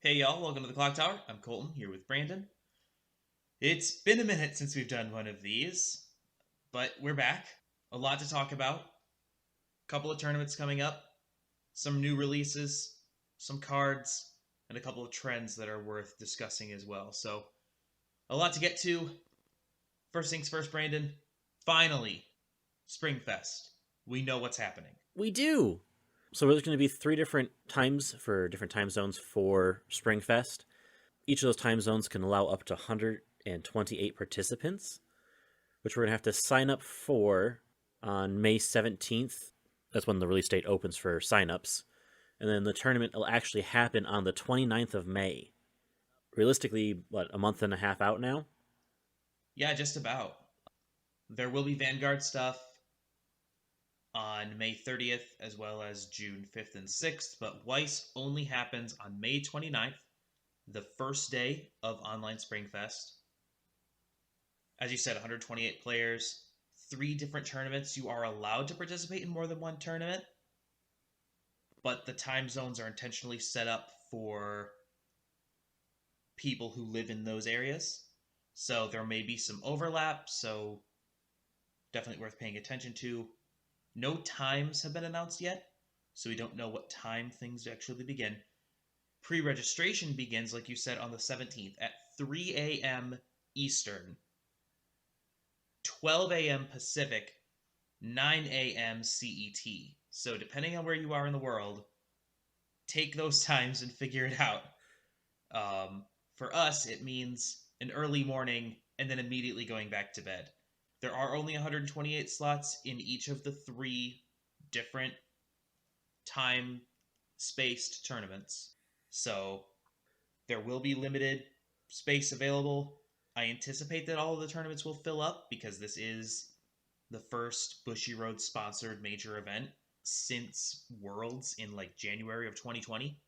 Hey y'all, welcome to the Clock Tower. I'm Colton here with Brandon. It's been a minute since we've done one of these, but we're back. A lot to talk about. A couple of tournaments coming up, some new releases, some cards, and a couple of trends that are worth discussing as well. So, a lot to get to. First things first, Brandon. Finally, Springfest. We know what's happening. We do. So there's going to be three different times for different time zones for Springfest. Each of those time zones can allow up to 128 participants, which we're going to have to sign up for on May 17th. That's when the release date opens for signups. And then the tournament will actually happen on the 29th of May. Realistically, a month and a half out now? Yeah, just about. There will be Vanguard stuff on May 30th as well as June 5th and 6th, but Weiss only happens on May 29th, the first day of Online Springfest. As you said, 128 players, 3 different tournaments. You are allowed to participate in more than one tournament, but the time zones are intentionally set up for people who live in those areas. So there may be some overlap, so definitely worth paying attention to. No times have been announced yet, so we don't know what time things actually begin. Pre-registration begins, like you said, on the 17th at 3 a.m. Eastern, 12 a.m. Pacific, 9 a.m. CET. So depending on where you are in the world, take those times and figure it out. For us, it means an early morning and then immediately going back to bed. There are only 128 slots in each of the 3 different time-spaced tournaments. So there will be limited space available. I anticipate that all of the tournaments will fill up because this is the first Bushiroad sponsored major event since Worlds in January of 2020.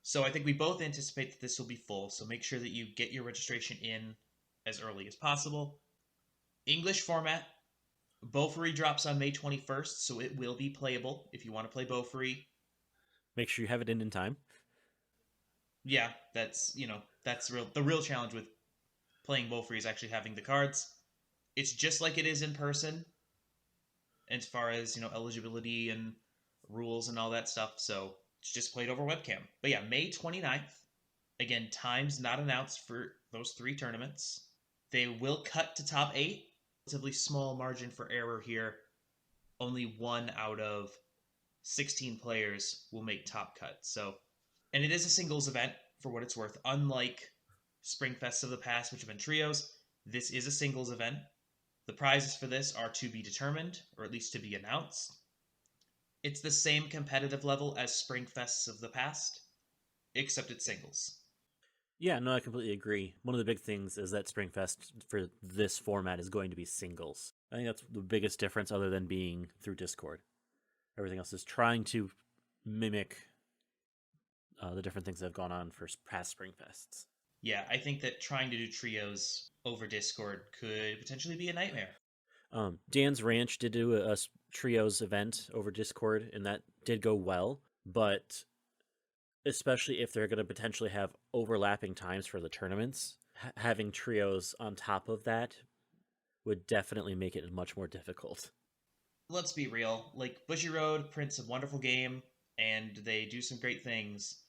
So I think we both anticipate that this will be full, so make sure that you get your registration in as early as possible. English format. Beaufry drops on May 21st, so it will be playable if you want to play Beaufry. Make sure you have it in time. Yeah, that's the real challenge with playing Beaufry is actually having the cards. It's just like it is in person as far as, eligibility and rules and all that stuff, so it's just played over webcam. But yeah, May 29th. Again, times not announced for those 3 tournaments. They will cut to top 8. Relatively small margin for error here. Only 1 out of 16 players will make top cut. And it is a singles event for what it's worth. Unlike Springfests of the past, which have been trios, this is a singles event. The prizes for this are to be determined, or at least to be announced. It's the same competitive level as Springfests of the past, except it's singles. Yeah, no, I completely agree. One of the big things is that Springfest for this format is going to be singles. I think that's the biggest difference other than being through Discord. Everything else is trying to mimic the different things that have gone on for past Springfests. Yeah, I think that trying to do trios over Discord could potentially be a nightmare. Dan's Ranch did do a trios event over Discord, and that did go well, but especially if they're going to potentially have overlapping times for the tournaments, having trios on top of that would definitely make it much more difficult. Let's be real. Bushiroad prints a wonderful game, and they do some great things,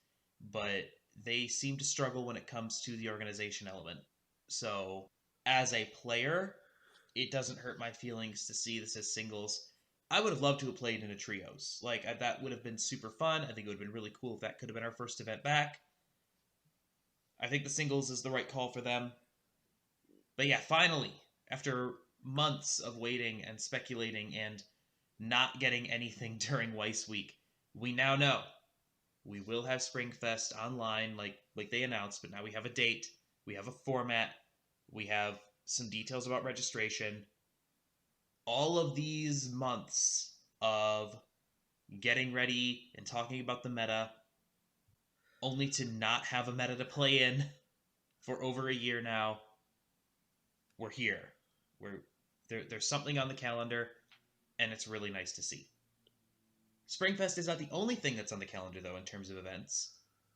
but they seem to struggle when it comes to the organization element. So, as a player, it doesn't hurt my feelings to see this as singles. I would have loved to have played in a trios. That would have been super fun. I think it would have been really cool if that could have been our first event back. I think the singles is the right call for them. But yeah, finally, after months of waiting and speculating and not getting anything during Weiss Week, we now know we will have Springfest online like they announced, but now we have a date, we have a format, we have some details about registration. All of these months of getting ready and talking about the meta, only to not have a meta to play in for over a year now. We're here. There's something on the calendar, and it's really nice to see. Springfest is not the only thing that's on the calendar, though, in terms of events.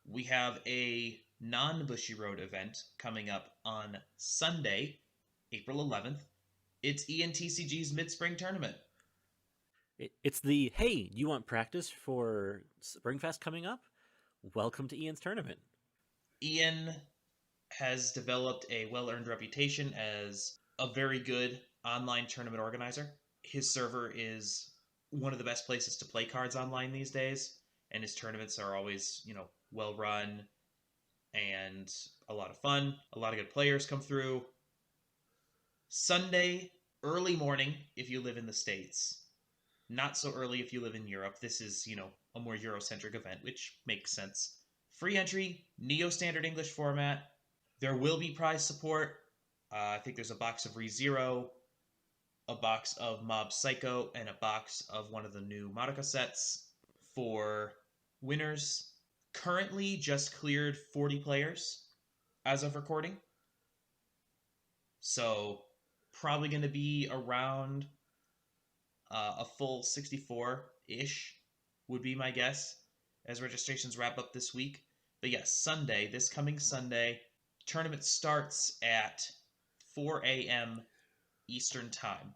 We have a non-Bushiroad event coming up on Sunday, April 11th. It's IanTCG's Midspring Tournament. It's the, hey, you want practice for Springfest coming up? Welcome to Ian's tournament. Ian has developed a well-earned reputation as a very good online tournament organizer. His server is one of the best places to play cards online these days, and his tournaments are always, well run and a lot of fun. A lot of good players come through. Sunday, early morning if you live in the States. Not so early if you live in Europe. This is, a more Eurocentric event, which makes sense. Free entry, Neo Standard English format. There will be prize support. I think there's a box of ReZero, a box of Mob Psycho, and a box of one of the new Madoka sets for winners. Currently just cleared 40 players as of recording. So probably going to be around a full 64-ish would be my guess as registrations wrap up this week. But yes, Sunday, this coming Sunday, tournament starts at 4 a.m. Eastern Time.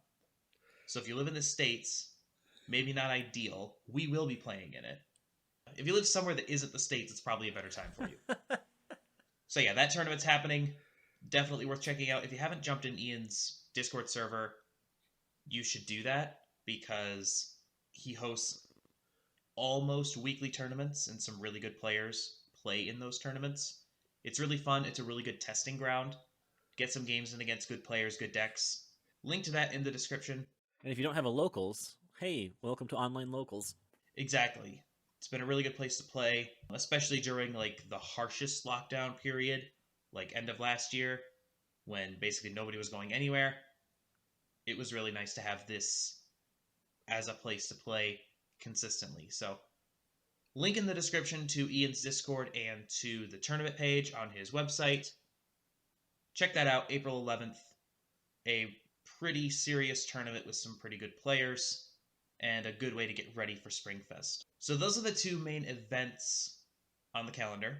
So if you live in the States, maybe not ideal. We will be playing in it. If you live somewhere that isn't the States, it's probably a better time for you. So yeah, that tournament's happening. Definitely worth checking out. If you haven't jumped in Ian's Discord server, you should do that because he hosts almost weekly tournaments and some really good players play in those tournaments. It's really fun. It's a really good testing ground. Get some games in against good players, good decks. Link to that in the description. And if you don't have a locals, hey, welcome to online locals. Exactly. It's been a really good place to play, especially during the harshest lockdown period, like end of last year, when basically nobody was going anywhere. It was really nice to have this as a place to play consistently. So link in the description to Ian's Discord and to the tournament page on his website. Check that out, April 11th. A pretty serious tournament with some pretty good players and a good way to get ready for Springfest. So those are the two main events on the calendar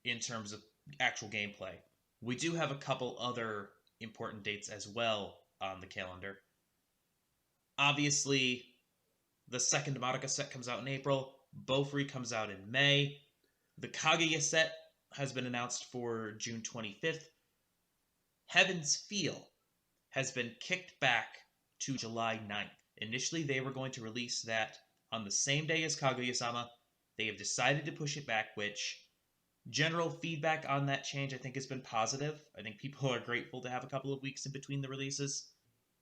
in terms of actual gameplay. We do have a couple other important dates as well on the calendar. Obviously, the second Madoka set comes out in April. Bofuri comes out in May. The Kaguya set has been announced for June 25th. Heaven's Feel has been kicked back to July 9th. Initially, they were going to release that on the same day as Kaguya-sama. They have decided to push it back, which general feedback on that change I think has been positive. I think people are grateful to have a couple of weeks in between the releases,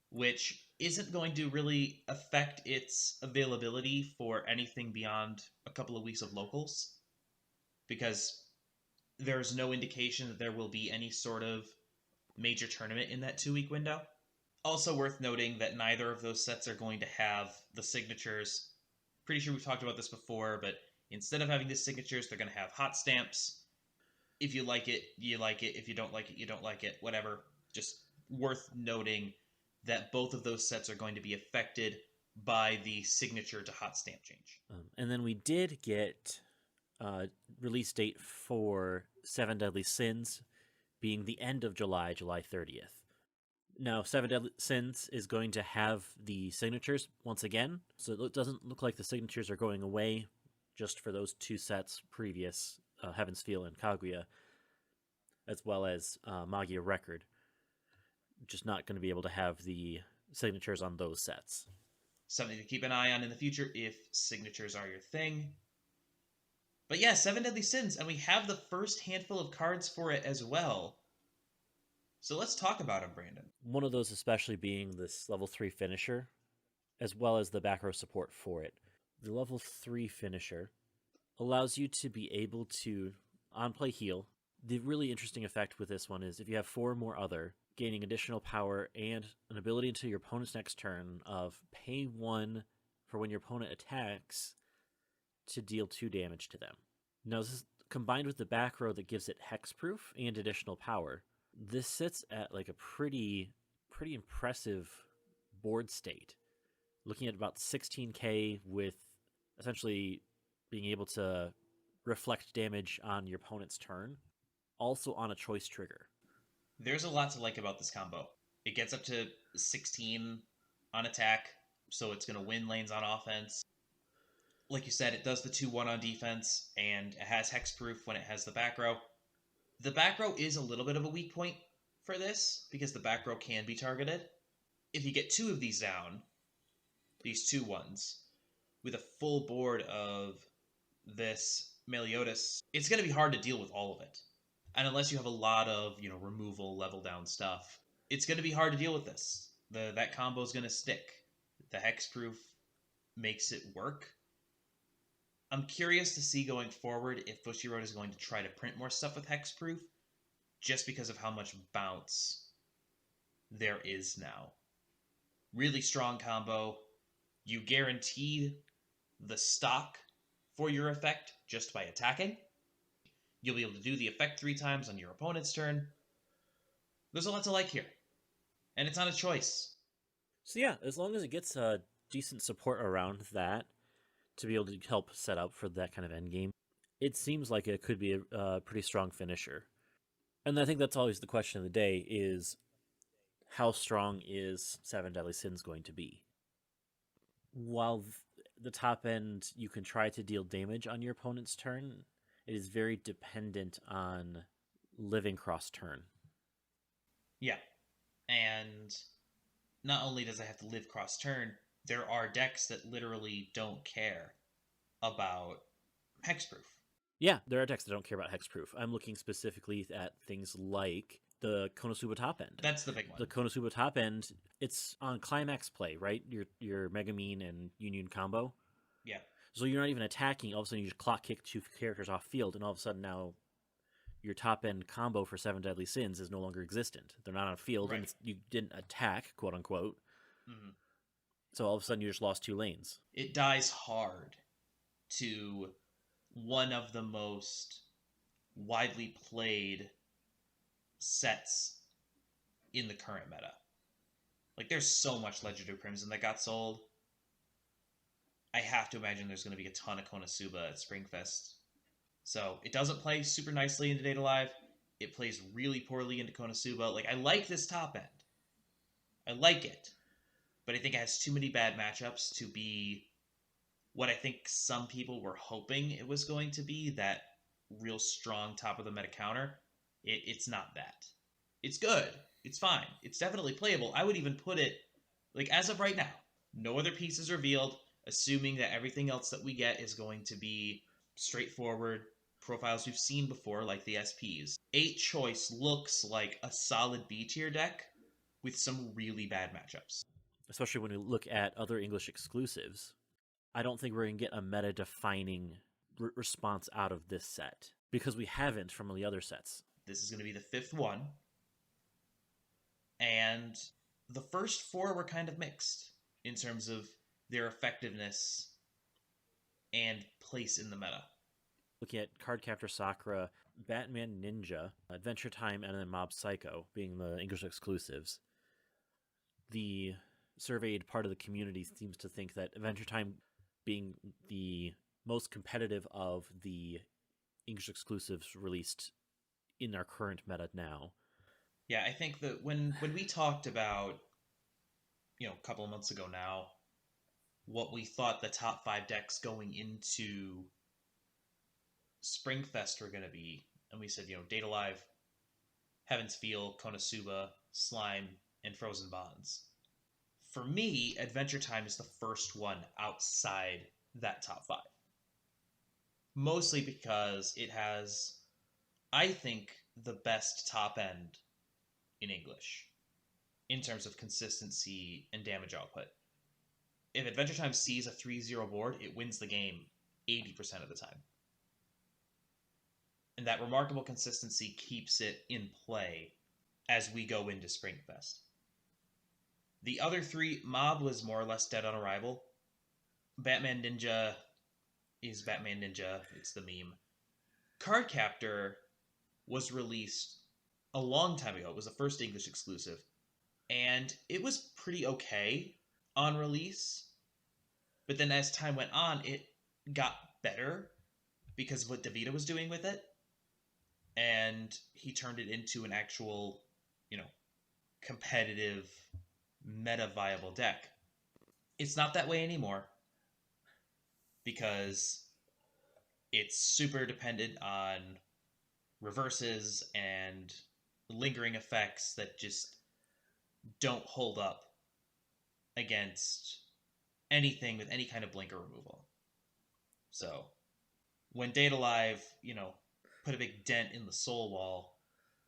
which isn't going to really affect its availability for anything beyond a couple of weeks of locals, because there's no indication that there will be any sort of major tournament in that 2-week window. Also worth noting that neither of those sets are going to have the signatures. Pretty sure we've talked about this before, but instead of having the signatures, they're going to have hot stamps. If you like it, you like it. If you don't like it, you don't like it. Whatever. Just worth noting that both of those sets are going to be affected by the signature to hot stamp change. And then we did get a release date for Seven Deadly Sins being the end of July, July 30th. Now, Seven Deadly Sins is going to have the signatures once again, so it doesn't look like the signatures are going away just for those two sets previous, Heaven's Feel and Kaguya, as well as Magia Record. Just not going to be able to have the signatures on those sets. Something to keep an eye on in the future if signatures are your thing. But yeah, Seven Deadly Sins, and we have the first handful of cards for it as well. So let's talk about them, Brandon. One of those especially being this level 3 finisher, as well as the back row support for it. The level 3 finisher allows you to be able to on-play heal. The really interesting effect with this one is if you have 4 or more other, gaining additional power and an ability until your opponent's next turn of pay 1 for when your opponent attacks to deal 2 damage to them. Now, this is combined with the back row that gives it hexproof and additional power. This sits at like a pretty impressive board state. Looking at about 16k with essentially being able to reflect damage on your opponent's turn, also on a choice trigger. There's a lot to like about this combo. It gets up to 16 on attack, so it's going to win lanes on offense. Like you said, it does the 2-1 on defense, and it has hexproof when it has the back row. The back row is a little bit of a weak point for this, because the back row can be targeted. If you get 2 of these down, these 2-1s, with a full board of this Meliodas, it's going to be hard to deal with all of it. And unless you have a lot of, removal, level down stuff, it's going to be hard to deal with this. That combo is going to stick. The hexproof makes it work. I'm curious to see going forward if Bushiroad is going to try to print more stuff with hexproof, just because of how much bounce there is now. Really strong combo. You guarantee the stock for your effect just by attacking. You'll be able to do the effect 3 times on your opponent's turn. There's a lot to like here. And it's not a choice. So yeah, as long as it gets decent support around that to be able to help set up for that kind of endgame, it seems like it could be a pretty strong finisher. And I think that's always the question of the day is, how strong is 7 Deadly Sins going to be? While the top end, you can try to deal damage on your opponent's turn, it is very dependent on living cross turn. Yeah. And not only does it have to live cross turn, there are decks that literally don't care about hexproof. Yeah, there are decks that don't care about hexproof. I'm looking specifically at things like the Konosuba top end. That's the big one. The Konosuba top end, it's on climax play, right? Your Megamine and Union combo. Yeah. So you're not even attacking. All of a sudden, you just clock kick 2 characters off field, and all of a sudden now your top end combo for 7 Deadly Sins is no longer existent. They're not on field, right. And you didn't attack, quote unquote. Mm-hmm. So all of a sudden, you just lost 2 lanes. It dies hard to one of the most widely played sets in the current meta. Like, there's so much Legendary Crimson that got sold. I have to imagine there's going to be a ton of Konosuba at Springfest. So it doesn't play super nicely into Data Live. It plays really poorly into Konosuba. Like, I like this top end. I like it. But I think it has too many bad matchups to be what I think some people were hoping it was going to be, that real strong top of the meta counter. It's not that. It's good. It's fine. It's definitely playable. I would even put it, like, as of right now, no other pieces revealed, assuming that everything else that we get is going to be straightforward profiles we've seen before, like the SPs. 8 choice looks like a solid B tier deck with some really bad matchups. Especially when we look at other English exclusives. I don't think we're going to get a meta-defining response out of this set, because we haven't from the other sets. This is going to be the 5th one. And the first 4 were kind of mixed in terms of their effectiveness and place in the meta. Looking at Cardcaptor Sakura, Batman Ninja, Adventure Time, and then Mob Psycho being the English exclusives. The surveyed part of the community seems to think that Adventure Time, being the most competitive of the English exclusives released in our current meta now. Yeah, I think that when we talked about, a couple of months ago now, what we thought the top 5 decks going into Springfest were going to be, and we said, Data Live, Heaven's Feel, Konosuba, Slime, and Frozen Bonds. For me, Adventure Time is the first one outside that top 5. Mostly because it has, I think, the best top end in English in terms of consistency and damage output. If Adventure Time sees a 3-0 board, it wins the game 80% of the time. And that remarkable consistency keeps it in play as we go into Springfest. The other 3, Mob was more or less dead on arrival. Batman Ninja is Batman Ninja. It's the meme. Cardcaptor was released a long time ago. It was the first English exclusive. And it was pretty okay on release. But then as time went on, it got better. because of what DeVito was doing with it, and he turned it into an actual, competitive, meta viable deck. It's not that way anymore because it's super dependent on reverses and lingering effects that just don't hold up against anything with any kind of blinker removal. So when Data Live, put a big dent in the soul wall,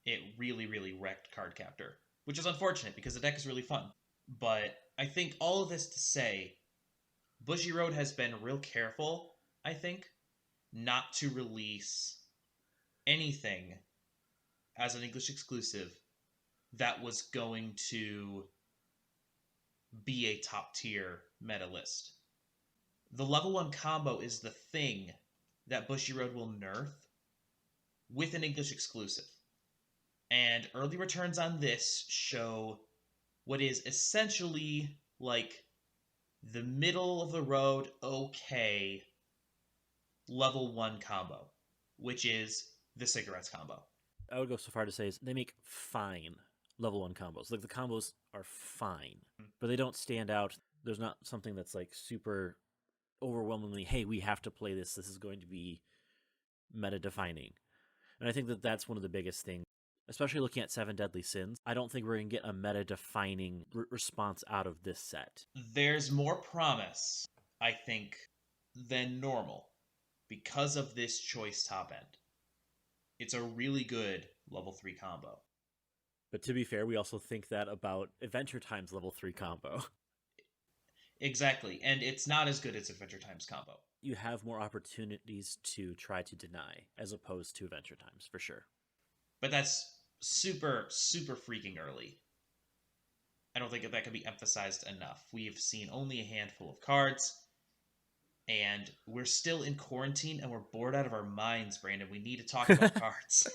it really, really wrecked Cardcaptor, which is unfortunate because the deck is really fun. But I think all of this to say, Bushiroad has been real careful, I think, not to release anything as an English exclusive that was going to be a top tier meta list. The level 1 combo is the thing that Bushiroad will nerf with an English exclusive. And early returns on this show what is essentially like the middle of the road okay level 1 combo, which is the cigarettes combo. I would go so far to say is they make fine level 1 combos. Like the combos are fine, but they don't stand out. There's not something that's like super overwhelmingly, hey, we have to play this. This is going to be meta defining. And I think that that's one of the biggest things, especially looking at Seven Deadly Sins. I don't think we're going to get a meta defining response out of this set. There's more promise, I think, than normal because of this choice top end. It's a really good level 3 combo. But to be fair, we also think that about Adventure Time's level 3 combo. Exactly, and it's not as good as Adventure Time's combo. You have more opportunities to try to deny as opposed to Adventure Times, for sure. But that's super, super freaking early. I don't think that can be emphasized enough. We've seen only a handful of cards, and we're still in quarantine, and we're bored out of our minds, Brandon. We need to talk about cards.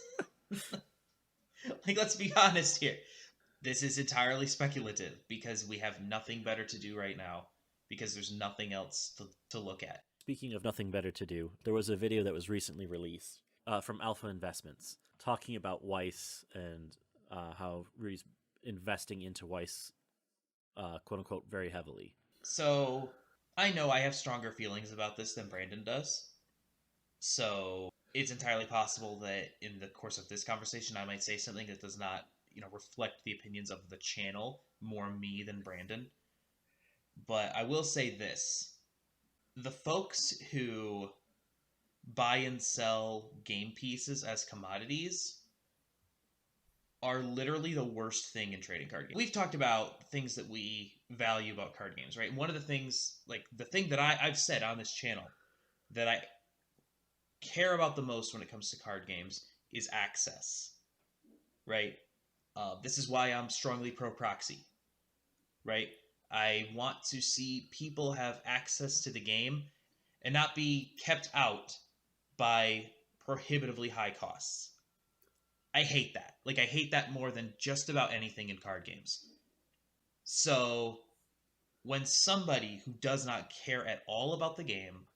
Let's be honest here. This is entirely speculative because we have nothing better to do right now because there's nothing else to look at. Speaking of nothing better to do, there was a video that was recently released from Alpha Investments talking about Weiss and how he's investing into Weiss, quote-unquote, very heavily. So I know I have stronger feelings about this than Brandon does. So it's entirely possible that in the course of this conversation, I might say something that does not, reflect the opinions of the channel, more me than Brandon. But I will say this. The folks who buy and sell game pieces as commodities are literally the worst thing in trading card games. We've talked about things that we value about card games, right? One of the things, like the thing that I've said on this channel that I care about the most when it comes to card games is access, right? This is why I'm strongly pro-proxy, right? I want to see people have access to the game and not be kept out by prohibitively high costs. I hate that. I hate that more than just about anything in card games. So when somebody who does not care at all about the game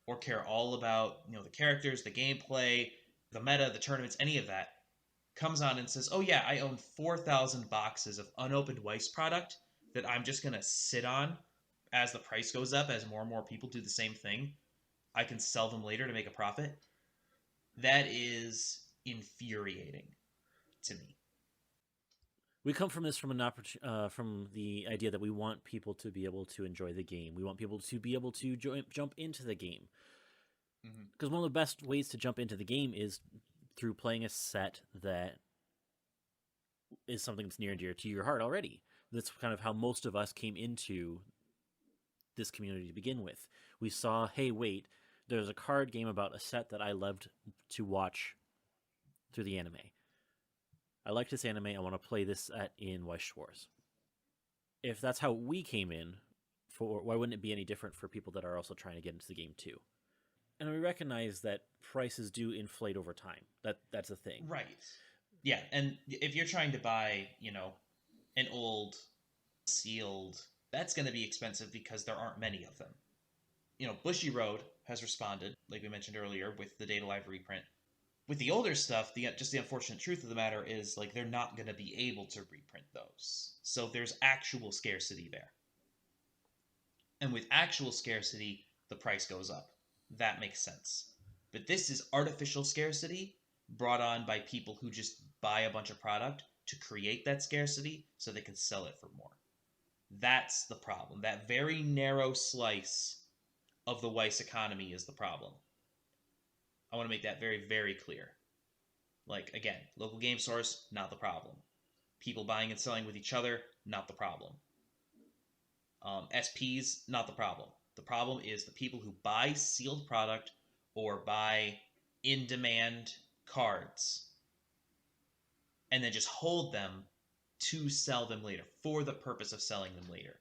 or care all about, the characters, the gameplay, the meta, the tournaments, any of that, comes on and says, oh yeah, I own 4,000 boxes of unopened Weiss product that I'm just going to sit on as the price goes up, as more and more people do the same thing. I can sell them later to make a profit. That is infuriating to me. We come from this from from the idea that we want people to be able to enjoy the game. We want people to be able to jump into the game. Because one of the best ways to jump into the game is through playing a set that is something that's near and dear to your heart already. That's kind of how most of us came into this community to begin with. We saw, hey, wait, there's a card game about a set that I loved to watch through the anime. I like this anime, I want to play this set in Weiss Schwarz. If that's how we came in, why wouldn't it be any different for people that are also trying to get into the game too? And we recognize that prices do inflate over time. That's a thing. Right. Yeah, and if you're trying to buy, an old sealed, that's going to be expensive because there aren't many of them. Bushiroad has responded, like we mentioned earlier, with the Data Live reprint. With the older stuff, just the unfortunate truth of the matter is, like, they're not going to be able to reprint those. So there's actual scarcity there. And with actual scarcity, the price goes up. That makes sense. But this is artificial scarcity brought on by people who just buy a bunch of product to create that scarcity so they can sell it for more. That's the problem. That very narrow slice of the Weiss economy is the problem. I want to make that very, very clear. Like, again, local game stores, not the problem. People buying and selling with each other, not the problem. SPs, not the problem. The problem is the people who buy sealed product or buy in-demand cards and then just hold them to sell them later, for the purpose of selling them later.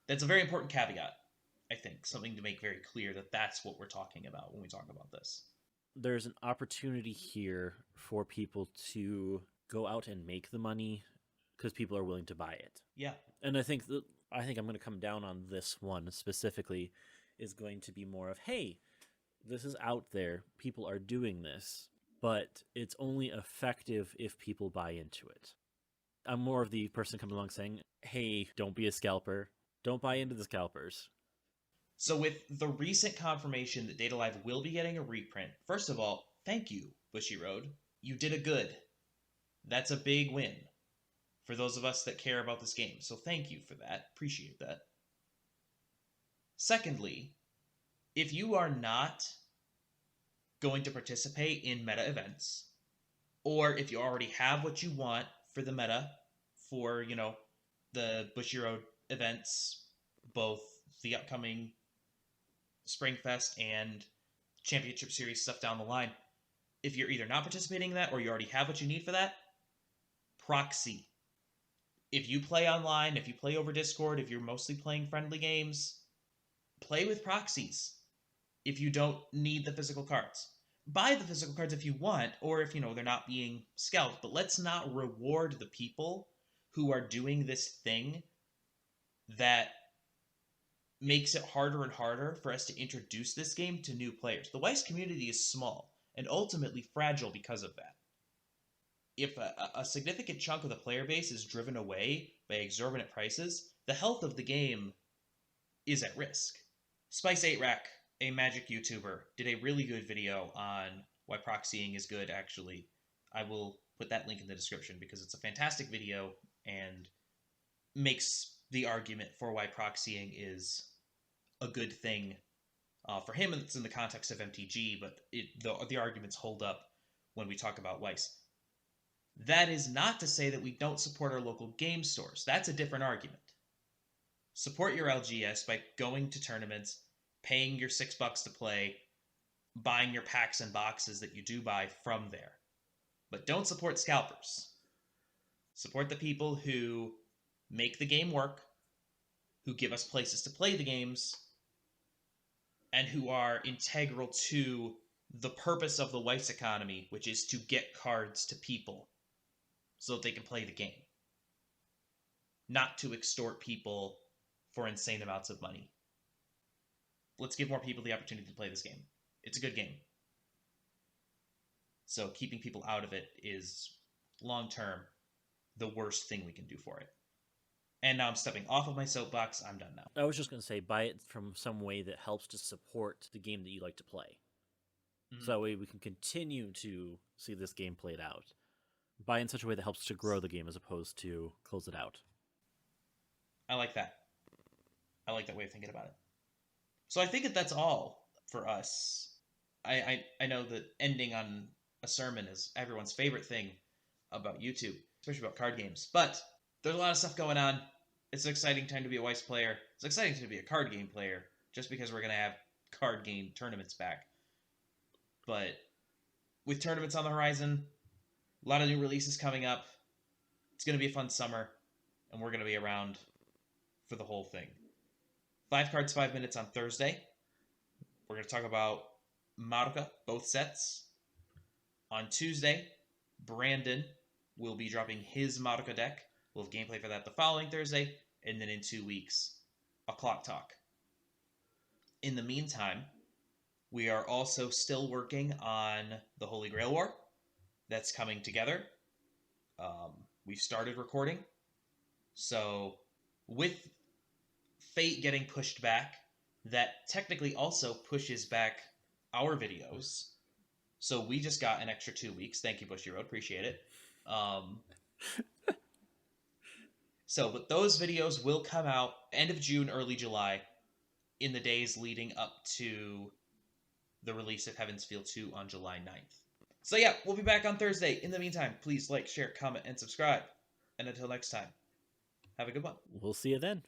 That's a very important caveat, I think. Something to make very clear that that's what we're talking about when we talk about this. There's an opportunity here for people to go out and make the money because people are willing to buy it. Yeah. And I think I'm going to come down on this one specifically is going to be more of, hey, this is out there. People are doing this, but it's only effective if people buy into it. I'm more of the person coming along saying, hey, don't be a scalper. Don't buy into the scalpers. So with the recent confirmation that Data Live will be getting a reprint, first of all, thank you, Bushiroad. You did a good. That's a big win for those of us that care about this game. So thank you for that. Appreciate that. Secondly, if you are not going to participate in meta events, or if you already have what you want for the meta, for, the Bushiroad events, both the upcoming Springfest and Championship Series stuff down the line, if you're either not participating in that or you already have what you need for that, proxy. If you play online, if you play over Discord, if you're mostly playing friendly games, play with proxies if you don't need the physical cards. Buy the physical cards if you want, or if, they're not being scalped, but let's not reward the people who are doing this thing that makes it harder and harder for us to introduce this game to new players. The Weiss community is small and ultimately fragile because of that. If a significant chunk of the player base is driven away by exorbitant prices, the health of the game is at risk. Spice8Rack, a Magic YouTuber, did a really good video on why proxying is good, actually. I will put that link in the description because it's a fantastic video and makes the argument for why proxying is a good thing for him. And it's in the context of MTG, but the arguments hold up when we talk about Weiss. That is not to say that we don't support our local game stores. That's a different argument. Support your LGS by going to tournaments, paying your $6 to play, buying your packs and boxes that you do buy from there. But don't support scalpers. Support the people who make the game work, who give us places to play the games, and who are integral to the purpose of the Weiss economy, which is to get cards to people so that they can play the game. Not to extort people for insane amounts of money. Let's give more people the opportunity to play this game. It's a good game. So keeping people out of it is, long-term, the worst thing we can do for it. And now I'm stepping off of my soapbox. I'm done now. I was just going to say, buy it from some way that helps to support the game that you like to play. Mm-hmm. So that way we can continue to see this game played out. Buy in such a way that helps to grow the game as opposed to close it out. I like that. I like that way of thinking about it. So I think that's all for us. I know that ending on a sermon is everyone's favorite thing about YouTube, especially about card games. But there's a lot of stuff going on. It's an exciting time to be a Weiss player. It's exciting to be a card game player, just because we're going to have card game tournaments back. But with tournaments on the horizon, a lot of new releases coming up, it's going to be a fun summer, and we're going to be around for the whole thing. 5 cards, 5 minutes on Thursday. We're going to talk about Madoka, both sets. On Tuesday, Brandon will be dropping his Madoka deck. We'll have gameplay for that the following Thursday, and then in 2 weeks, a clock talk. In the meantime, we are also still working on the Holy Grail War. That's coming together. We've started recording. So, with Fate getting pushed back, that technically also pushes back our videos. So we just got an extra 2 weeks. Thank you, Bushy Road. Appreciate it. But those videos will come out end of June, early July, in the days leading up to the release of Heaven's Feel 2 on July 9th. So yeah, we'll be back on Thursday. In the meantime, please like, share, comment, and subscribe. And until next time, have a good one. We'll see you then.